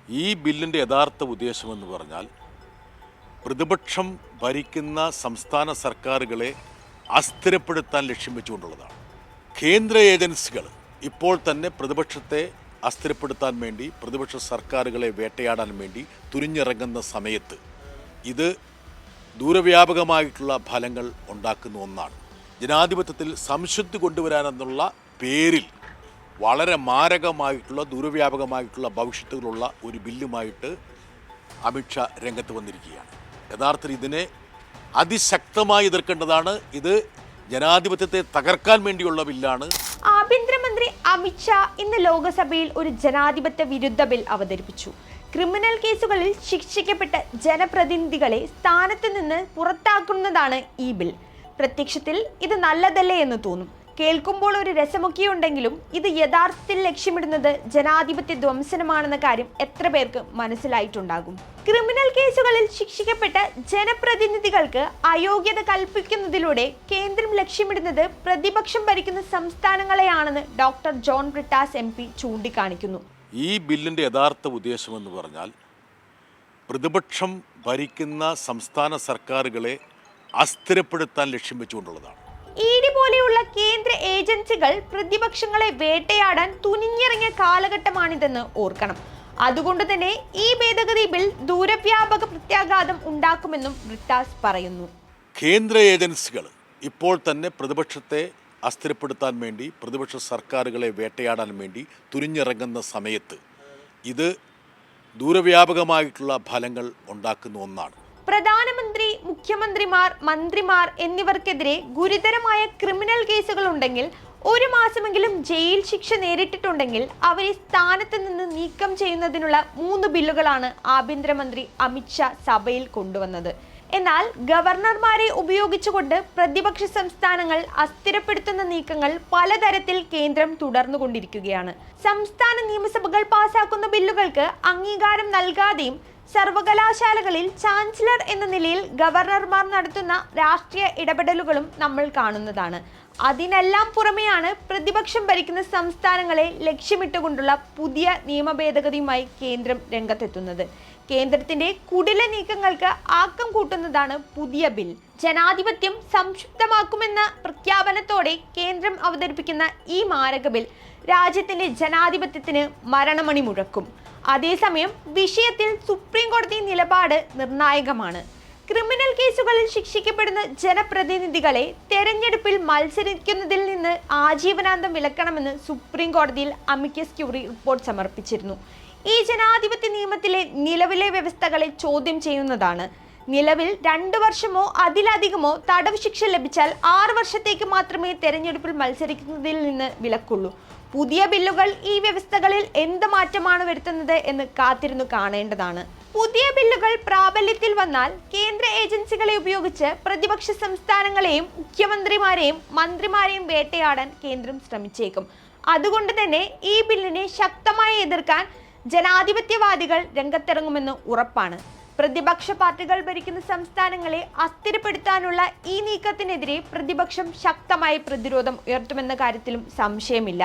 ഈ ബില്ലിൻ്റെ യഥാർത്ഥ ഉദ്ദേശമെന്ന് പറഞ്ഞാൽ പ്രതിപക്ഷം ഭരിക്കുന്ന സംസ്ഥാന സർക്കാരുകളെ അസ്ഥിരപ്പെടുത്താൻ ലക്ഷ്യം വെച്ചുകൊണ്ടുള്ളതാണ്. കേന്ദ്ര ഏജൻസികൾ ഇപ്പോൾ തന്നെ പ്രതിപക്ഷത്തെ അസ്ഥിരപ്പെടുത്താൻ വേണ്ടി, പ്രതിപക്ഷ സർക്കാരുകളെ വേട്ടയാടാൻ വേണ്ടി തുനിഞ്ഞിറങ്ങുന്ന സമയത്ത് ഇത് ദൂരവ്യാപകമായിട്ടുള്ള ഫലങ്ങൾ ഉണ്ടാക്കുന്ന ഒന്നാണ്. ജനാധിപത്യത്തിൽ സംശുദ്ധി കൊണ്ടുവരാനെന്നുള്ള പേരിൽ വളരെ മാരകമായിട്ടുള്ള ദൂരവ്യാപകമായിട്ടുള്ള ഭവിഷ്യത്തുകളുള്ള ഒരു ബില്ലുമായിട്ട് അമിത്ഷാ രംഗത്ത് വന്നിരിക്കുകയാണ്. യഥാർത്ഥത്തിൽ ഇതിനെ അതിശക്തമായി എതിർക്കേണ്ടതാണ്. ഇത് ജനാധിപത്യത്തെ തകർക്കാൻ വേണ്ടിയുള്ള ബില്ലാണ്. ആഭ്യന്തരമന്ത്രി അമിത്ഷാ ഇന്ന് ലോക്സഭയിൽ ഒരു ജനാധിപത്യ വിരുദ്ധ ബിൽ അവതരിപ്പിച്ചു. ക്രിമിനൽ കേസുകളിൽ ശിക്ഷിക്കപ്പെട്ട ജനപ്രതിനിധികളെ സ്ഥാനത്ത് നിന്ന് പുറത്താക്കുന്നതാണ് ഈ ബിൽ. പ്രത്യക്ഷത്തിൽ ഇത് നല്ലതല്ലേ എന്ന് തോന്നും. കേൾക്കുമ്പോൾ ഒരു രസമൊക്കെ ഉണ്ടെങ്കിലും ഇത് യഥാർത്ഥത്തിൽ ലക്ഷ്യമിടുന്നത് ജനാധിപത്യ ധ്വംസനമാണെന്ന കാര്യം എത്ര പേർക്ക് മനസ്സിലായിട്ടുണ്ടാകും. ക്രിമിനൽ കേസുകളിൽ ശിക്ഷിക്കപ്പെട്ട ജനപ്രതിനിധികൾക്ക് അയോഗ്യത കൽപ്പിക്കുന്നതിലൂടെ കേന്ദ്രം ലക്ഷ്യമിടുന്നത് പ്രതിപക്ഷം ഭരിക്കുന്ന സംസ്ഥാനങ്ങളെയാണെന്ന് ഡോക്ടർ ജോൺ ബ്രിട്ടാസ് MP ചൂണ്ടിക്കാണിക്കുന്നു. ഈ ബില്ലിൻ്റെ യഥാർത്ഥ ഉദ്ദേശമെന്ന് പറഞ്ഞാൽ പ്രതിപക്ഷം ഭരിക്കുന്ന സംസ്ഥാന സർക്കാരുകളെ അസ്ഥിരപ്പെടുത്താൻ ലക്ഷ്യം വെച്ചുകൊണ്ടുള്ളതാണ്. ED പോലെയുള്ള കേന്ദ്ര ഏജൻസികൾ പ്രതിപക്ഷങ്ങളെ വേട്ടയാടാൻ തുനിഞ്ഞിറങ്ങിയ കാലഘട്ടമാണിതെന്ന് ഓർക്കണം. അതുകൊണ്ട് തന്നെ ഈ ഭേദഗതി ബിൽ ദൂരവ്യാപക പ്രത്യാഘാതം ഉണ്ടാക്കുമെന്നും ബ്രിട്ടാസ് പറയുന്നു. കേന്ദ്ര ഏജൻസികൾ ഇപ്പോൾ തന്നെ പ്രതിപക്ഷത്തെ അസ്ഥിരപ്പെടുത്താൻ വേണ്ടി, പ്രതിപക്ഷ സർക്കാരുകളെ വേട്ടയാടാൻ വേണ്ടി തുനിഞ്ഞിറങ്ങുന്ന സമയത്ത് ഇത് ദൂരവ്യാപകമായിട്ടുള്ള ഫലങ്ങൾ ഉണ്ടാക്കുന്ന ഒന്നാണ്. പ്രധാനമന്ത്രി, മുഖ്യമന്ത്രിമാർ, മന്ത്രിമാർ എന്നിവർക്കെതിരെ ഗുരുതരമായ ക്രിമിനൽ കേസുകൾ ഉണ്ടെങ്കിൽ, 1 മാസമെങ്കിലും ജയിൽ ശിക്ഷ നേരിട്ടിട്ടുണ്ടെങ്കിൽ അവരെ സ്ഥാനത്ത് നിന്ന് നീക്കം ചെയ്യുന്നതിനുള്ള 3 ബില്ലുകളാണ് ആഭ്യന്തരമന്ത്രി അമിത്ഷാ സഭയിൽ കൊണ്ടുവന്നത്. എന്നാൽ ഗവർണർമാരെ ഉപയോഗിച്ചുകൊണ്ട് പ്രതിപക്ഷ സംസ്ഥാനങ്ങൾ അസ്ഥിരപ്പെടുത്തുന്ന നീക്കങ്ങൾ പലതരത്തിൽ കേന്ദ്രം തുടർന്നുകൊണ്ടിരിക്കുകയാണ്. സംസ്ഥാന നിയമസഭകൾ പാസാക്കുന്ന ബില്ലുകൾക്ക് അംഗീകാരം നൽകാതെയും സർവകലാശാലകളിൽ ചാൻസലർ എന്ന നിലയിൽ ഗവർണർമാർ നടത്തുന്ന രാഷ്ട്രീയ ഇടപെടലുകളും നമ്മൾ കാണുന്നതാണ്. അതിനെല്ലാം പുറമെയാണ് പ്രതിപക്ഷം ഭരിക്കുന്ന സംസ്ഥാനങ്ങളെ ലക്ഷ്യമിട്ടുകൊണ്ടുള്ള പുതിയ നിയമ ഭേദഗതിയുമായി കേന്ദ്രം രംഗത്തെത്തുന്നത്. കേന്ദ്രത്തിന്റെ കുടില നീക്കങ്ങൾക്ക് ആക്കം കൂട്ടുന്നതാണ് പുതിയ ബിൽ. ജനാധിപത്യം സംക്ഷിപ്തമാക്കുമെന്ന പ്രഖ്യാപനത്തോടെ കേന്ദ്രം അവതരിപ്പിക്കുന്ന ഈ മാരക ബിൽ രാജ്യത്തിന്റെ ജനാധിപത്യത്തിന് മരണമണി മുഴക്കും. അതേസമയം വിഷയത്തിൽ സുപ്രീം കോടതി നിലപാട് നിർണായകമാണ്. ക്രിമിനൽ കേസുകളിൽ ശിക്ഷിക്കപ്പെടുന്ന ജനപ്രതിനിധികളെ തെരഞ്ഞെടുപ്പിൽ മത്സരിക്കുന്നതിൽ നിന്ന് ആജീവനാന്തം വിലക്കണമെന്ന് സുപ്രീം കോടതിയിൽ അമിക്കസ് ക്യൂറി റിപ്പോർട്ട് സമർപ്പിച്ചിരുന്നു. ഈ ജനാധിപത്യ നിയമത്തിലെ നിലവിലെ വ്യവസ്ഥകളെ ചോദ്യം ചെയ്യുന്നതാണ്. നിലവിൽ 2 വർഷമോ അതിലധികമോ തടവ് ശിക്ഷ ലഭിച്ചാൽ 6 വർഷത്തേക്ക് മാത്രമേ തെരഞ്ഞെടുപ്പിൽ മത്സരിക്കുന്നതിൽ നിന്ന് വിലക്കുള്ളൂ. പുതിയ ബില്ലുകൾ ഈ വ്യവസ്ഥകളിൽ എന്ത് മാറ്റമാണ് വരുത്തുന്നത് എന്ന് കാത്തിരുന്നു കാണേണ്ടതാണ്. പുതിയ ബില്ലുകൾ പ്രാബല്യത്തിൽ വന്നാൽ കേന്ദ്ര ഏജൻസികളെ ഉപയോഗിച്ച് പ്രതിപക്ഷ സംസ്ഥാനങ്ങളെയും മുഖ്യമന്ത്രിമാരെയും മന്ത്രിമാരെയും വേട്ടയാടാൻ കേന്ദ്രം ശ്രമിച്ചേക്കും. അതുകൊണ്ട് തന്നെ ഈ ബില്ലിനെ ശക്തമായി എതിർക്കാൻ ജനാധിപത്യവാദികൾ രംഗത്തിറങ്ങുമെന്ന് ഉറപ്പാണ്. പ്രതിപക്ഷ പാർട്ടികൾ ഭരിക്കുന്ന സംസ്ഥാനങ്ങളെ അസ്ഥിരപ്പെടുത്താനുള്ള ഈ നീക്കത്തിനെതിരെ പ്രതിപക്ഷം ശക്തമായ പ്രതിരോധം ഉയർത്തുമെന്ന കാര്യത്തിലും സംശയമില്ല.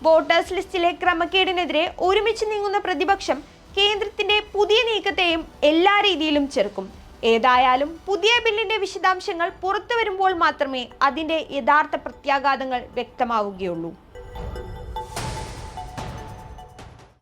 വോട്ടേഴ്സ് ലിസ്റ്റിലെ ക്രമക്കേടിനെതിരെ ഒരുമിച്ച് നീങ്ങുന്ന പ്രതിപക്ഷം കേന്ദ്രത്തിന്റെ പുതിയ നീക്കത്തെയും എല്ലാ രീതിയിലും ചെറുക്കും. ഏതായാലും പുതിയ ബില്ലിന്റെ വിശദാംശങ്ങൾ പുറത്തു വരുമ്പോൾ മാത്രമേ അതിന്റെ യഥാർത്ഥ പ്രത്യാഘാതങ്ങൾ വ്യക്തമാവുകയുള്ളൂ.